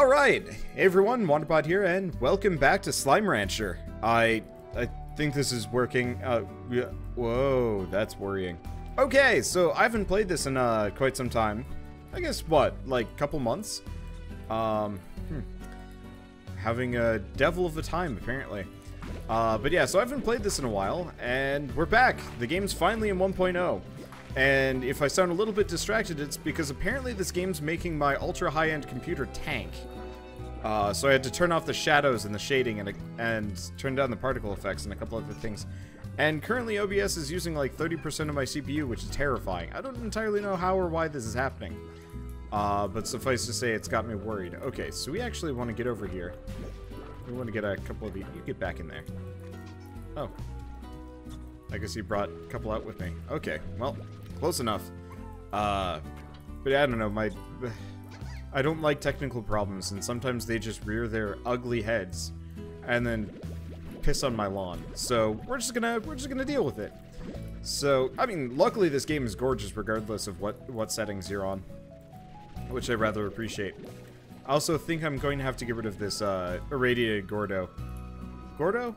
Alright, hey everyone, Wanderbot here, and welcome back to Slime Rancher. I think this is working. Yeah. Whoa, that's worrying. Okay, so I haven't played this in quite some time. I guess, what, like a couple months? Having a devil of a time, apparently. But yeah, so I haven't played this in a while, and we're back. The game's finally in 1.0. And if I sound a little bit distracted, it's because apparently this game's making my ultra high-end computer tank. So I had to turn off the shadows and the shading and turn down the particle effects and a couple other things. And currently OBS is using like 30% of my CPU, which is terrifying. I don't entirely know how or why this is happening. But suffice to say, it's got me worried. Okay, so we actually want to get over here. We want to get a couple of you. You get back in there. Oh. I guess he brought a couple out with me. Okay, well, close enough. But yeah, I don't know, I don't like technical problems, and sometimes they just rear their ugly heads and then piss on my lawn. So we're just gonna deal with it. So, I mean, luckily this game is gorgeous regardless of what settings you're on, which I rather appreciate. I also think I'm going to have to get rid of this irradiated Gordo. Gordo?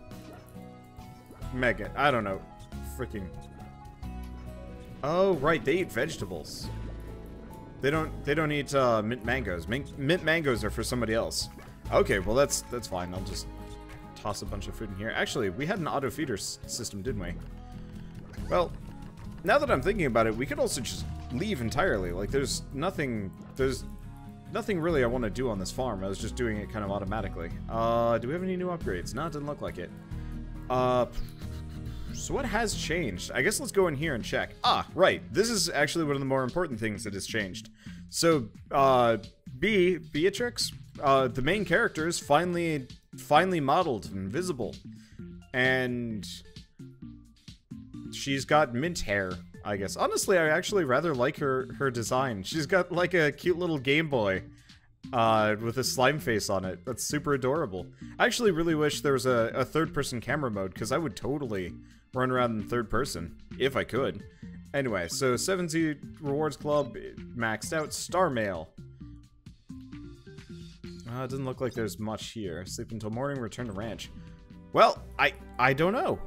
Mega, I don't know. Freaking. Oh, right, they eat vegetables. They don't eat mint mangoes. Mint mangoes are for somebody else. Okay, well that's fine. I'll just toss a bunch of food in here. Actually, we had an auto feeder system, didn't we? Well, now that I'm thinking about it, we could also just leave entirely. Like there's nothing really I want to do on this farm. I was just doing it kind of automatically. Do we have any new upgrades? No, it doesn't look like it. So what has changed? I guess let's go in here and check. Ah, right. This is actually one of the more important things that has changed. So, Beatrix, the main character, is finally modeled and visible. And she's got mint hair, I guess. Honestly, I actually rather like her design. She's got like a cute little Game Boy with a slime face on it. That's super adorable. I actually really wish there was a third-person camera mode, because I would totally run around in third person, if I could. Anyway, so 7Z Rewards Club, maxed out. Star Mail. It doesn't look like there's much here. Sleep until morning, return to ranch. Well, I don't know.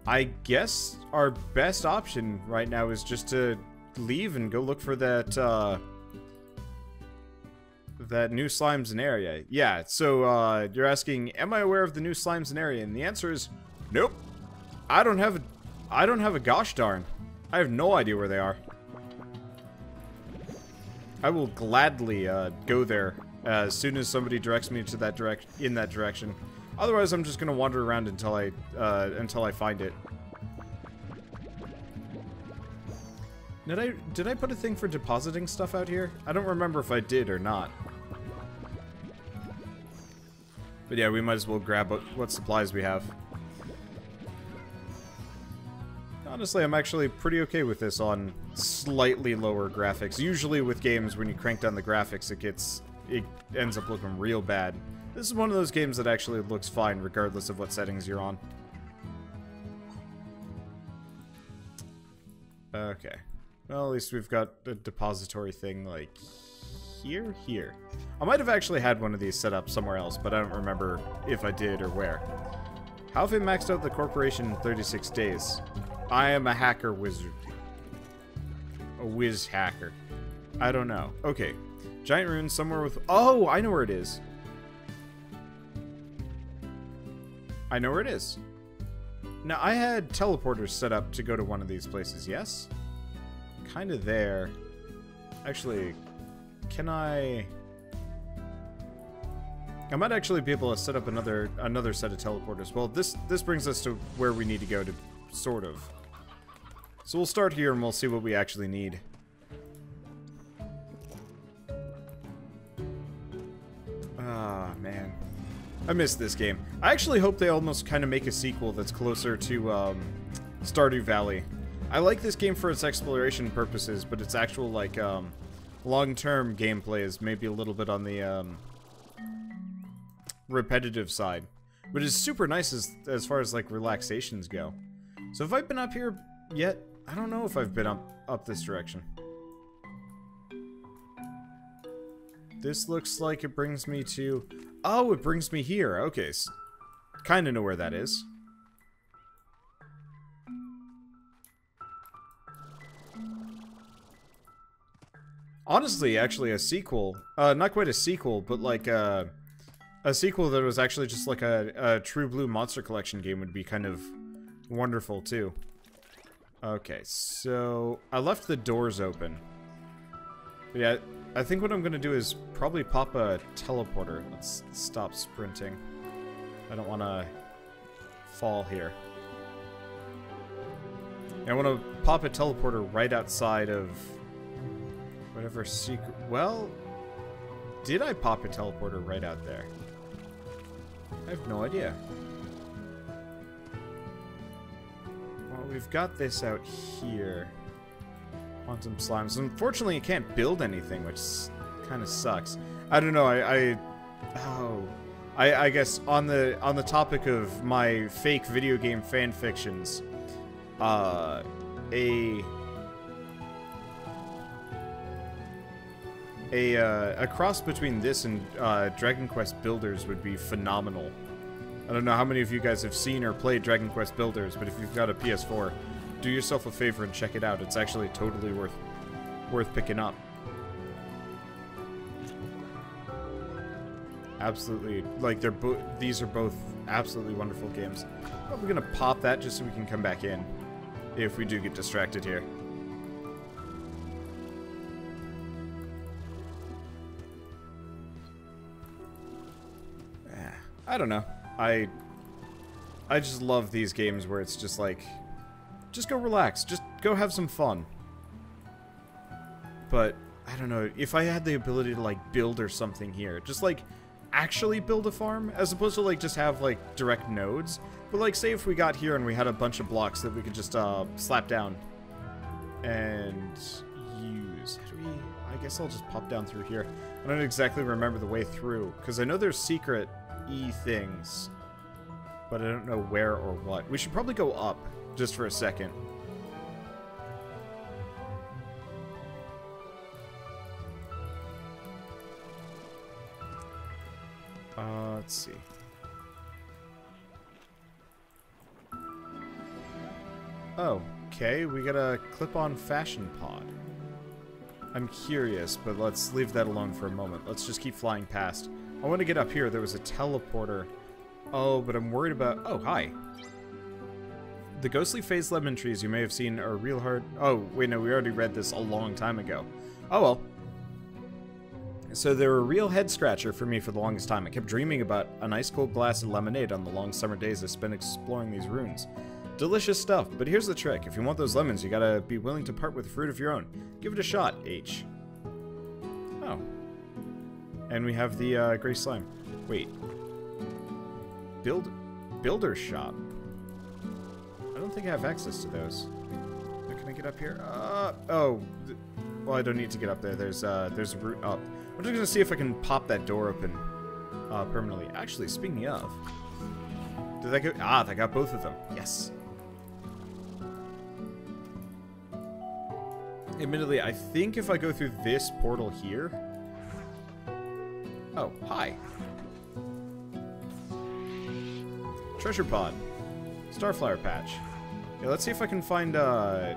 I guess our best option right now is just to leave and go look for that, that new slimes in area. Yeah, so you're asking, am I aware of the new slimes in area? And the answer is nope. I don't have a gosh darn. I have no idea where they are. I will gladly go there as soon as somebody directs me to that direction. Otherwise, I'm just gonna wander around until I find it. Did I put a thing for depositing stuff out here? I don't remember if I did or not. But yeah, we might as well grab what supplies we have. Honestly, I'm actually pretty okay with this on slightly lower graphics. Usually with games, when you crank down the graphics, it ends up looking real bad. This is one of those games that actually looks fine regardless of what settings you're on. Okay. Well, at least we've got a depository thing like here. I might have actually had one of these set up somewhere else, but I don't remember if I did or where. How have I maxed out the corporation in 36 days? I am a hacker wizard. A whiz hacker. I don't know. Okay. Giant rune somewhere with... Oh, I know where it is. I know where it is. Now, I had teleporters set up to go to one of these places, yes? Kind of there. Actually... Can I might actually be able to set up another set of teleporters. Well, this brings us to where we need to go to, sort of. So we'll start here and we'll see what we actually need. Ah, man. I missed this game. I actually hope they almost kind of make a sequel that's closer to Stardew Valley. I like this game for its exploration purposes, but its actual, like, long-term gameplay is maybe a little bit on the repetitive side, but it's super nice as far as like relaxations go. So have I been up here yet? I don't know if I've been up this direction. this looks like it brings me to... Oh, it brings me here. Okay, kind of know where that is. Honestly, actually, a sequel. Not quite a sequel, but like a sequel that was actually just like a True Blue Monster Collection game would be kind of wonderful, too. Okay, so I left the doors open. But yeah, I think what I'm going to do is probably pop a teleporter. Let's stop sprinting. I don't want to fall here. I want to pop a teleporter right outside of whatever secret... Well, did I pop a teleporter right out there? I have no idea. Well, we've got this out here. Quantum slimes. Unfortunately, you can't build anything, which kind of sucks. I don't know. I guess on the topic of my fake video game fan fictions, a cross between this and Dragon Quest Builders would be phenomenal. I don't know how many of you guys have seen or played Dragon Quest Builders, but if you've got a PS4, do yourself a favor and check it out. It's actually totally worth picking up. Absolutely, like these are both absolutely wonderful games. Probably gonna pop that just so we can come back in if we do get distracted here. I don't know. I just love these games where it's just like, just go relax, just go have some fun. But I don't know, if I had the ability to like build or something here, just like actually build a farm as opposed to like just have like direct nodes. But like say if we got here and we had a bunch of blocks that we could just slap down and use. How do we... I guess I'll just pop down through here. I don't exactly remember the way through because I know there's secret things, but I don't know where or what. We should probably go up just for a second. Let's see. Oh, okay, we got a clip-on fashion pod. I'm curious, but let's leave that alone for a moment. Let's just keep flying past. I want to get up here. There was a teleporter. Oh, but I'm worried about... Oh, hi. The ghostly phase lemon trees you may have seen are real hard... Oh, wait, no, we already read this a long time ago. Oh, well. So they were a real head-scratcher for me for the longest time. I kept dreaming about a nice cold glass of lemonade on the long summer days I spent exploring these ruins. Delicious stuff, but here's the trick. If you want those lemons, you gotta be willing to part with fruit of your own. Give it a shot, H. Oh. And we have the gray slime. Wait. Builder's shop. I don't think I have access to those. Can I get up here? Oh. Well, I don't need to get up there. There's a route up. I'm just gonna see if I can pop that door open permanently. Actually, speaking of, did that go? Ah, that got both of them. Yes. Admittedly, I think if I go through this portal here. Oh, hi. Treasure pod. Starflower patch. Yeah, let's see if I can find a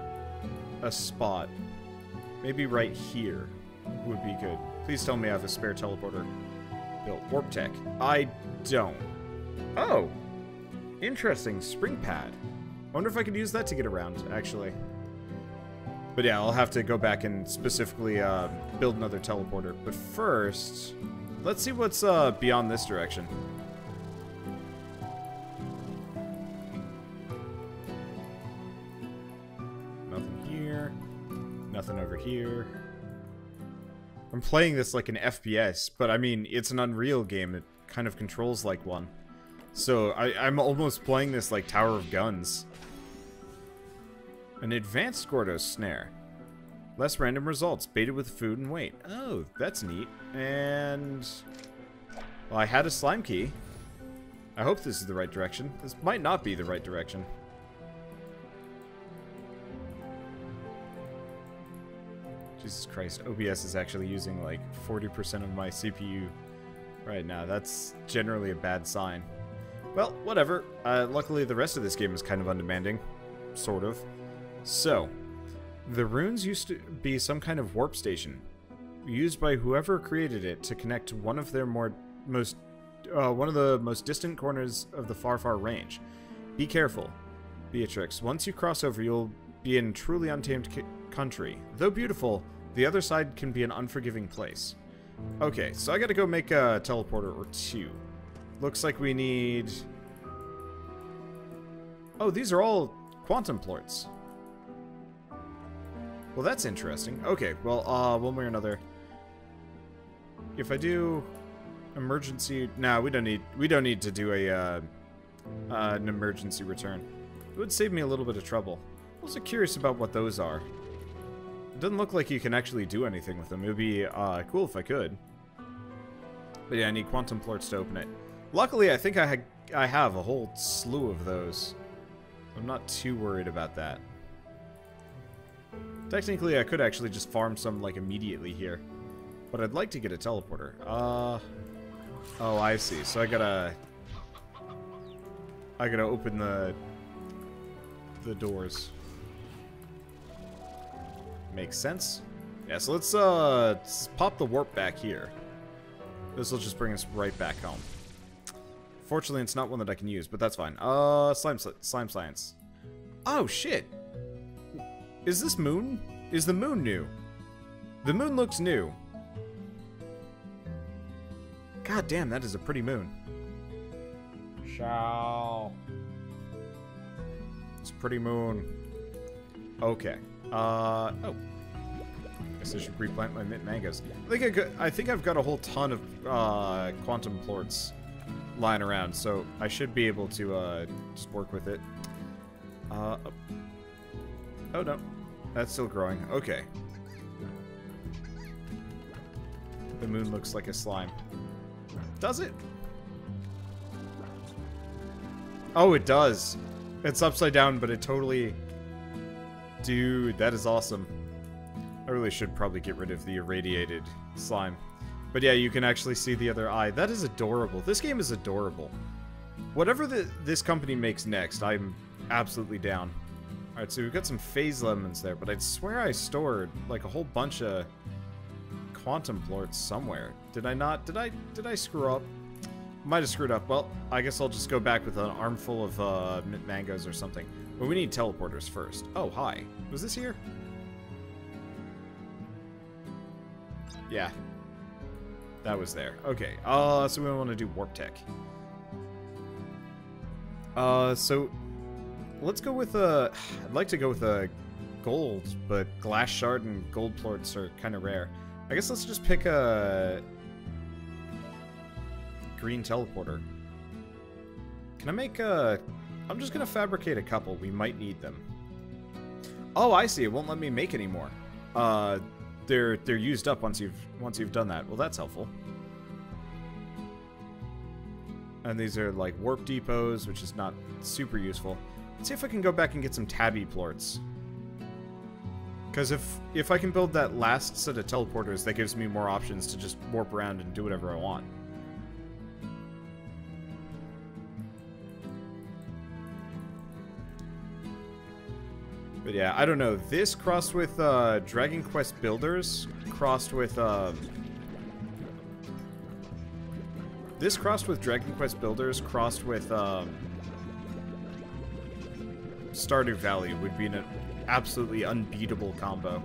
spot. Maybe right here would be good. Please tell me I have a spare teleporter built. Warp tech. I don't. Oh. Interesting. Spring pad. I wonder if I could use that to get around, actually. But yeah, I'll have to go back and specifically build another teleporter. But first, let's see what's beyond this direction. Nothing here. Nothing over here. I'm playing this like an FPS, but I mean, it's an Unreal game. It kind of controls like one. So I'm almost playing this like Tower of Guns. An advanced Gordo snare. Less random results, baited with food and weight. Oh, that's neat. And... well, I had a slime key. I hope this is the right direction. This might not be the right direction. Jesus Christ, OBS is actually using like 40% of my CPU right now. That's generally a bad sign. Well, whatever. Luckily, the rest of this game is kind of undemanding. Sort of. So, the runes used to be some kind of warp station, used by whoever created it to connect one of their one of the most distant corners of the far, far range. Be careful, Beatrix. Once you cross over, you'll be in truly untamed country. Though beautiful, the other side can be an unforgiving place. Okay, so I gotta go make a teleporter or two. Looks like we need... Oh, these are all quantum plorts. Well, that's interesting. Okay, well, one way or another. If I do emergency... Nah, we don't need to do a an emergency return. It would save me a little bit of trouble. I'm also curious about what those are. It doesn't look like you can actually do anything with them. It would be cool if I could. But yeah, I need quantum plorts to open it. Luckily, I think I have a whole slew of those. I'm not too worried about that. Technically, I could actually just farm some, like, immediately here. But I'd like to get a teleporter. Oh, I see. So I gotta open the doors. Makes sense. Yeah, so let's pop the warp back here. This will just bring us right back home. Fortunately, it's not one that I can use, but that's fine. Slime science. Oh, shit. Is this moon? Is the moon new? The moon looks new. God damn, that is a pretty moon. Shao. It's a pretty moon. Okay. Oh. Guess I should replant my mint mangoes. I think I've got a whole ton of quantum plorts lying around, so I should be able to just work with it. Oh no, that's still growing. Okay. The moon looks like a slime. Does it? Oh, it does. It's upside down, but it totally... Dude, that is awesome. I really should probably get rid of the irradiated slime. But yeah, you can actually see the other eye. That is adorable. This game is adorable. Whatever this company makes next, I'm absolutely down. Alright, so we've got some phase lemons there, but I'd swear I stored like a whole bunch of quantum plorts somewhere. Did I not? Did I screw up? Might have screwed up. Well, I guess I'll just go back with an armful of mint mangoes or something. But we need teleporters first. Oh, hi. Was this here? Yeah. That was there. Okay. So we want to do warp tech. So let's go with I'd like to go with a gold, but glass shard and gold plorts are kind of rare. I guess let's just pick a green teleporter. Can I make a... I'm just gonna fabricate a couple. We might need them. Oh, I see. It won't let me make any more. They're used up once you've done that. Well, that's helpful. And these are like warp depots, which is not super useful. Let's see if I can go back and get some tabby plorts. Because if I can build that last set of teleporters, that gives me more options to just warp around and do whatever I want. But yeah, I don't know. This crossed with Dragon Quest Builders, crossed with this crossed with Dragon Quest Builders, crossed with Stardew Valley would be an absolutely unbeatable combo.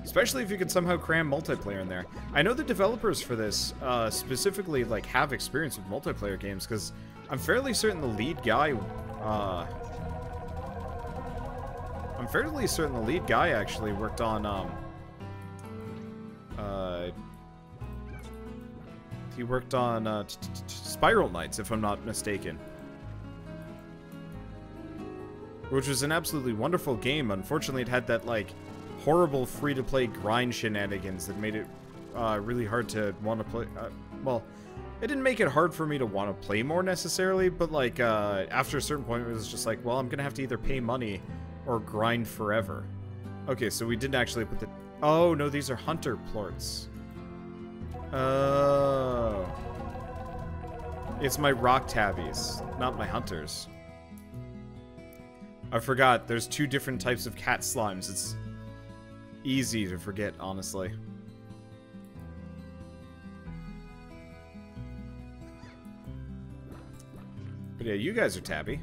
Especially if you could somehow cram multiplayer in there. I know the developers for this specifically like have experience with multiplayer games, because I'm fairly certain the lead guy actually worked on he worked on Spiral Knights, if I'm not mistaken. Which was an absolutely wonderful game. Unfortunately, it had that, like, horrible free-to-play grind shenanigans that made it really hard to want to play. Well, it didn't make it hard for me to want to play more, necessarily, but, like, after a certain point, it was just like, well, I'm gonna have to either pay money or grind forever. Okay, so we didn't actually put the... Oh, no, these are hunter plorts. Oh. It's my rock tabbies, not my hunters. I forgot, there's 2 different types of cat slimes. It's easy to forget, honestly. But yeah, you guys are tabby.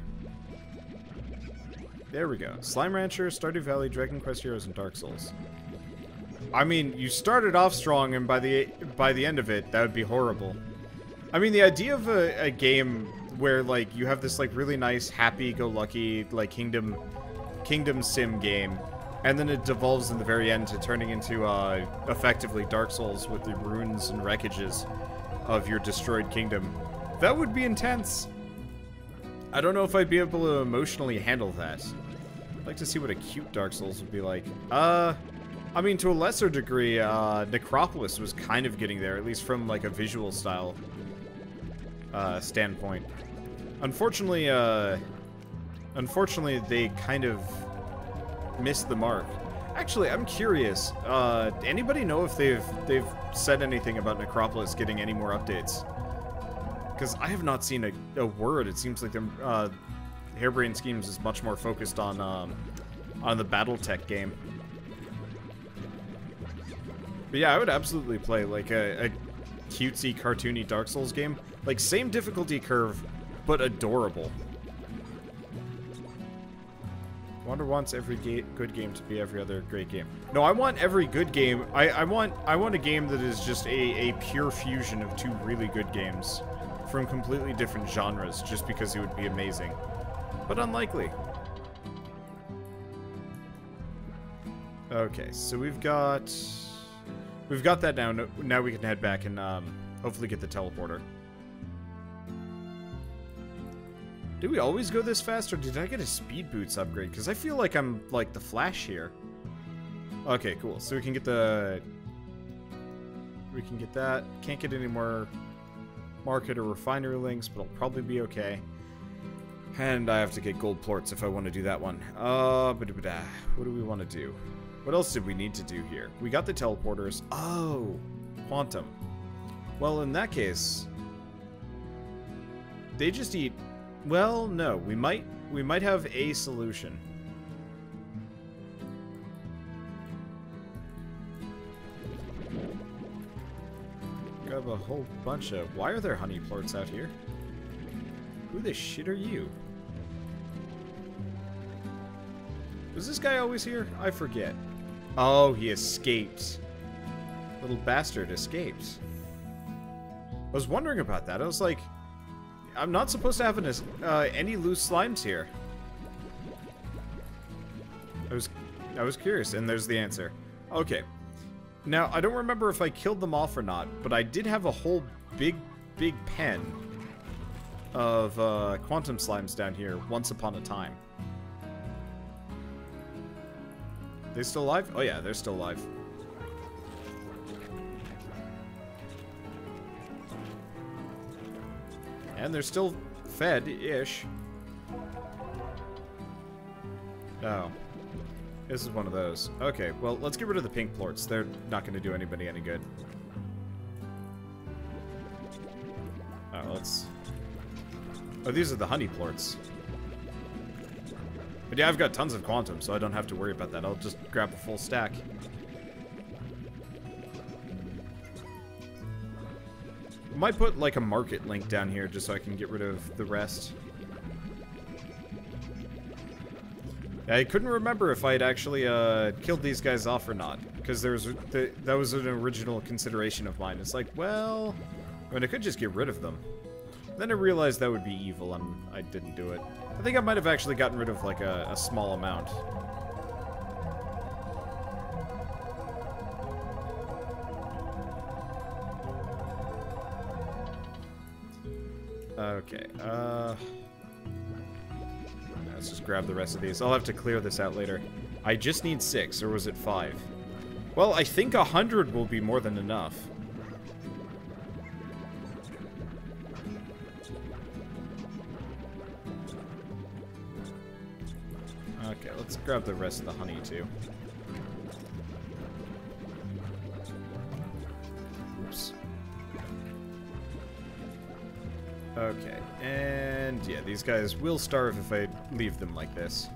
There we go. Slime Rancher, Stardew Valley, Dragon Quest Heroes, and Dark Souls. I mean, you started off strong, and by the end of it, that would be horrible. I mean, the idea of a game where, like, you have this, like, really nice, happy-go-lucky, like, kingdom sim game, and then it devolves in the very end to turning into, effectively Dark Souls with the ruins and wreckages of your destroyed kingdom. That would be intense. I don't know if I'd be able to emotionally handle that. I'd like to see what a cute Dark Souls would be like. I mean, to a lesser degree, Necropolis was kind of getting there, at least from, like, a visual style standpoint. Unfortunately, they kind of missed the mark. Actually, I'm curious. Anybody know if they've said anything about Necropolis getting any more updates? Because I have not seen a word. It seems like their Harebrained Schemes is much more focused on the BattleTech game. But yeah, I would absolutely play like a cutesy, cartoony Dark Souls game. Like, same difficulty curve, but adorable. Wander wants every good game to be every other great game. No, I want every good game. I want a game that is just a pure fusion of 2 really good games from completely different genres, just because it would be amazing. But unlikely. Okay, so we've got that now. Now we can head back and hopefully get the teleporter. Do we always go this fast, or did I get a speed boots upgrade? Because I feel like I'm like the Flash here. Okay, cool. So we can get that. Can't get any more market or refinery links, but it'll probably be okay. And I have to get gold plorts if I want to do that one. What do we want to do? What else did we need to do here? We got the teleporters. Oh, quantum. Well, in that case, they just eat. Well, no, we might have a solution. Grab a whole bunch of. Why are there honey plorts out here? Who the shit are you? Was this guy always here? I forget. Oh, he escaped. Little bastard escaped. I was wondering about that. I was like, I'm not supposed to have any loose slimes here. I was curious, and there's the answer. Okay. Now, I don't remember if I killed them off or not, but I did have a whole big pen of quantum slimes down here once upon a time. They still alive? Oh yeah, they're still alive. And they're still fed-ish. Oh. This is one of those. Okay, well, let's get rid of the pink plorts. They're not going to do anybody any good. Oh, let's... Oh, these are the honey plorts. But yeah, I've got tons of quantum, so I don't have to worry about that. I'll just grab a full stack. I might put, like, a market link down here just so I can get rid of the rest. I couldn't remember if I had actually killed these guys off or not, because that was an original consideration of mine. It's like, well, I mean, I could just get rid of them. Then I realized that would be evil, and I didn't do it. I think I might have actually gotten rid of, like, a small amount. Okay, let's just grab the rest of these. I'll have to clear this out later. I just need 6, or was it 5? Well, I think 100 will be more than enough. Okay, let's grab the rest of the honey, too. Okay, and yeah, these guys will starve if I leave them like this.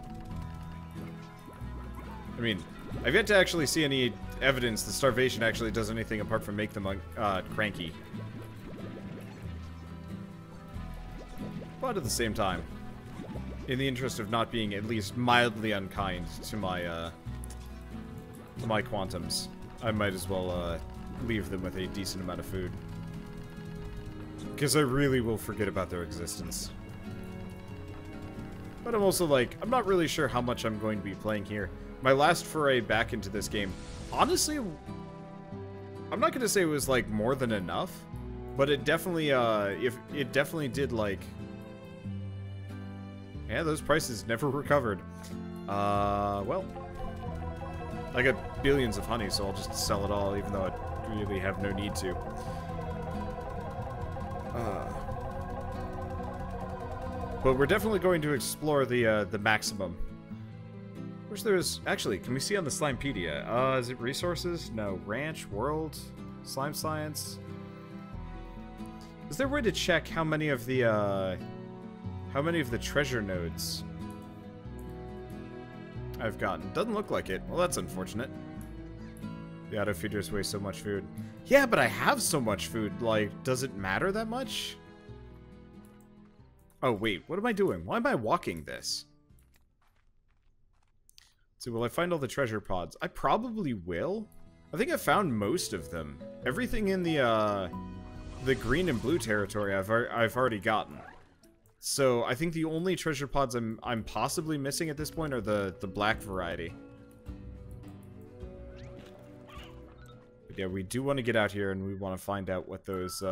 I mean, I've yet to actually see any evidence that starvation actually does anything apart from make them cranky. But at the same time, in the interest of not being at least mildly unkind to my quantums, I might as well leave them with a decent amount of food. Because I really will forget about their existence. But I'm also like, I'm not really sure how much I'm going to be playing here. My last foray back into this game, honestly, I'm not going to say it was like more than enough, but it definitely, it definitely did like, yeah, those prices never recovered. Well, I got billions of honey, so I'll just sell it all, even though I really have no need to. But we're definitely going to explore the maximum. Wish there was... Actually, can we see on the Slimepedia? Is it resources? No. Ranch, world, slime science. Is there a way to check how many of the treasure nodes I've gotten? Doesn't look like it. Well, that's unfortunate. The auto feeders waste so much food. Yeah, but I have so much food. Like, does it matter that much? Oh, wait. What am I doing? Why am I walking this? So, will I find all the treasure pods? I probably will. I think I found most of them. Everything in the green and blue territory I've already gotten. So, I think the only treasure pods I'm possibly missing at this point are the black variety. But yeah, we do want to get out here and we want to find out what those,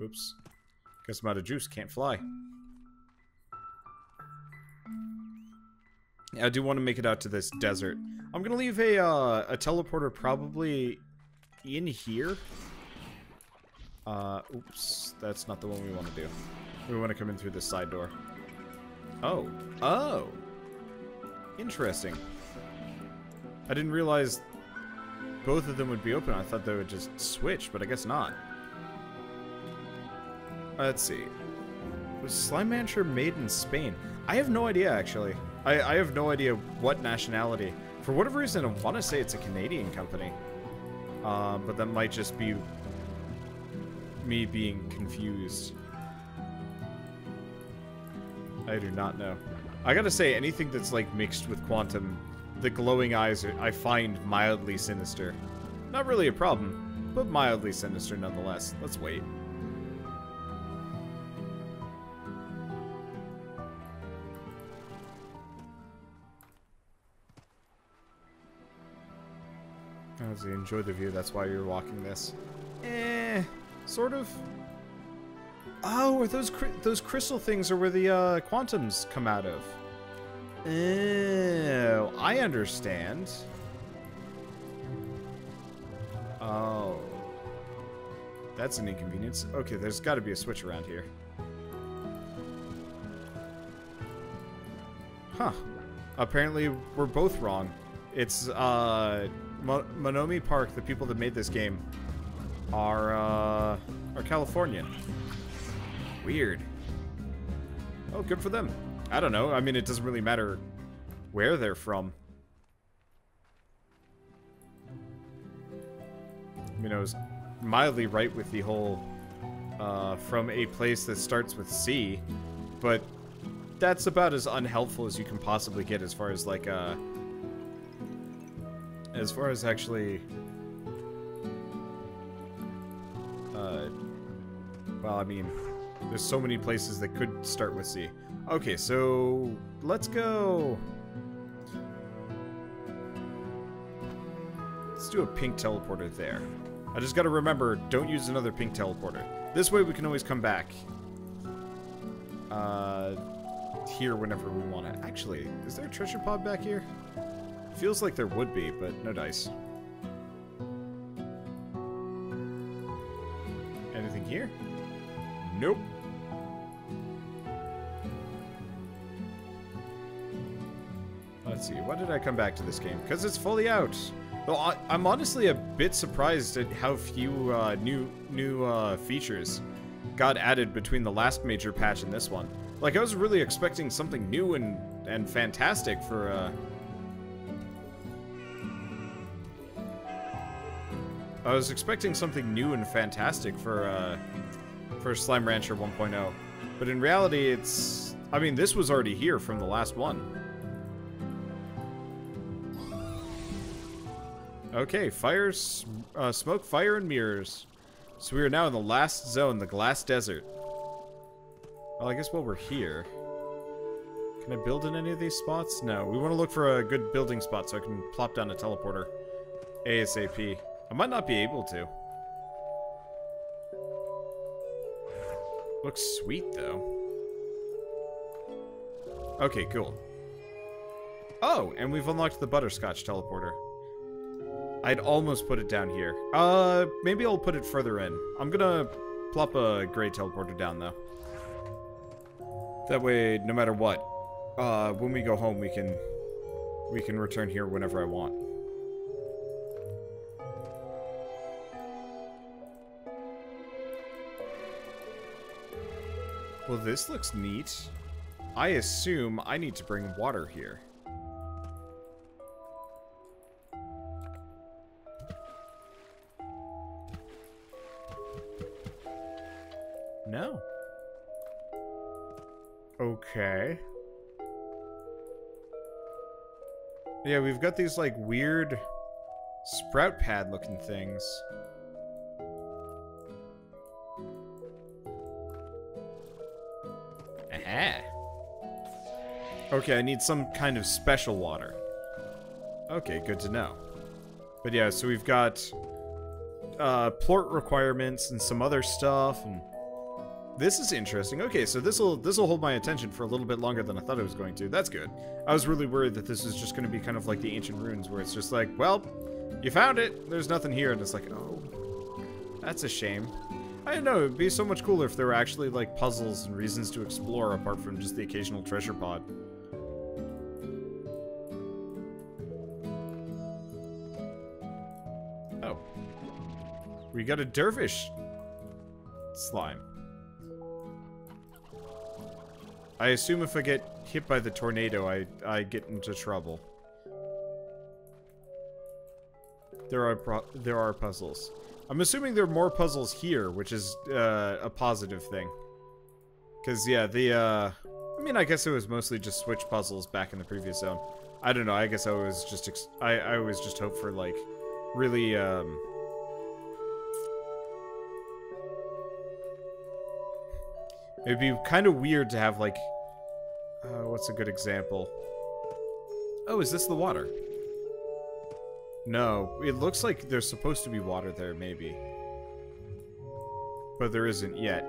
oops. Guess I'm out of juice, can't fly. Yeah, I do want to make it out to this desert. I'm gonna leave a teleporter probably in here. Oops, that's not the one we want to do. We want to come in through this side door. Oh. Oh! Interesting. I didn't realize both of them would be open. I thought they would just switch, but I guess not. Let's see. Was Slime Mancher made in Spain? I have no idea, actually. I have no idea what nationality. For whatever reason, I want to say it's a Canadian company. But that might just be me being confused. I do not know. I gotta say, anything that's like mixed with quantum, the glowing eyes I find mildly sinister. Not really a problem, but mildly sinister nonetheless. Let's wait. As you enjoy the view, that's why you're walking this. Sort of. Oh, are those crystal things are where the quantums come out of. Oh, I understand. Oh. That's an inconvenience. Okay, there's got to be a switch around here. Huh. Apparently, we're both wrong. It's, Monomi Park, the people that made this game, are Californian. Weird. Oh, good for them. I don't know. I mean, it doesn't really matter where they're from. I mean, I was mildly right with the whole, from a place that starts with C, but that's about as unhelpful as you can possibly get as far as, like, as far as actually, well, I mean, there's so many places that could start with C. Okay, so let's go. Let's do a pink teleporter there. I just gotta remember, don't use another pink teleporter. This way we can always come back. Here whenever we want to. Actually, is there a treasure pod back here? Feels like there would be, but no dice. Anything here? Nope. Let's see, why did I come back to this game? Because it's fully out. Though I'm honestly a bit surprised at how few new features got added between the last major patch and this one. Like, I was really expecting something new and fantastic for, I was expecting something new and fantastic for Slime Rancher 1.0. But in reality, it's... I mean, this was already here from the last one. Okay, fires, smoke, fire, and mirrors. So we are now in the last zone, the Glass Desert. Well, I guess while we're here... Can I build in any of these spots? No, we want to look for a good building spot so I can plop down a teleporter. ASAP. I might not be able to. Looks sweet, though. Okay, cool. Oh, and we've unlocked the Butterscotch Teleporter. I'd almost put it down here. Maybe I'll put it further in. I'm gonna plop a gray teleporter down, though. That way, no matter what, when we go home, we can return here whenever I want. Well, this looks neat. I assume I need to bring water here. No. Okay. Yeah, we've got these, like, weird sprout pad looking things. Aha. Okay, I need some kind of special water. Okay, good to know. But yeah, so we've got plort requirements and some other stuff, and this is interesting. Okay, so this'll hold my attention for a little bit longer than I thought it was going to. That's good. I was really worried that this was just going to be kind of like the ancient ruins, where it's just like, well, you found it, there's nothing here, and it's like, oh, that's a shame. I don't know, it'd be so much cooler if there were actually, like, puzzles and reasons to explore apart from just the occasional treasure pod. Oh. We got a dervish slime. I assume if I get hit by the tornado, I get into trouble. There are puzzles. I'm assuming there are more puzzles here, which is a positive thing. Because, yeah, I mean, I guess it was mostly just switch puzzles back in the previous zone. I don't know, I guess I was just, I always just hope for, like, really, it'd be kind of weird to have, like, what's a good example? Oh, is this the water? No, it looks like there's supposed to be water there, maybe. But there isn't yet.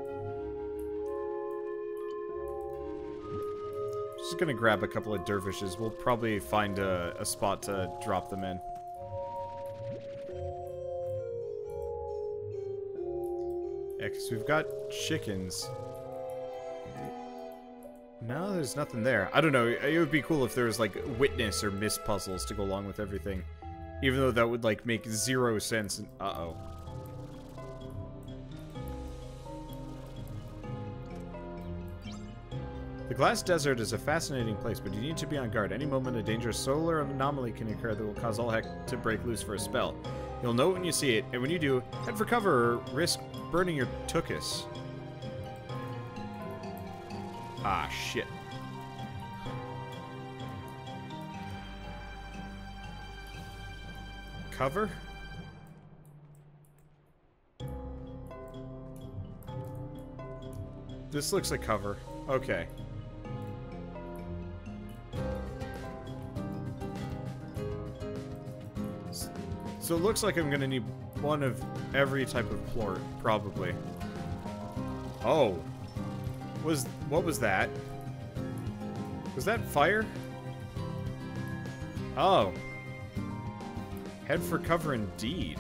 Just gonna grab a couple of dervishes. We'll probably find a spot to drop them in. Yeah, because we've got chickens. No, there's nothing there. I don't know, it would be cool if there was, like, witness or miss puzzles to go along with everything. Even though that would, like, make zero sense. Uh-oh. The Glass Desert is a fascinating place, but you need to be on guard. Any moment, a dangerous solar anomaly can occur that will cause all heck to break loose for a spell. You'll know it when you see it, and when you do, head for cover or risk burning your tuchus. Ah, shit. Cover? This looks like cover. Okay. So it looks like I'm gonna need one of every type of plort, probably. Oh. What was that? Was that fire? Oh. Head for cover indeed.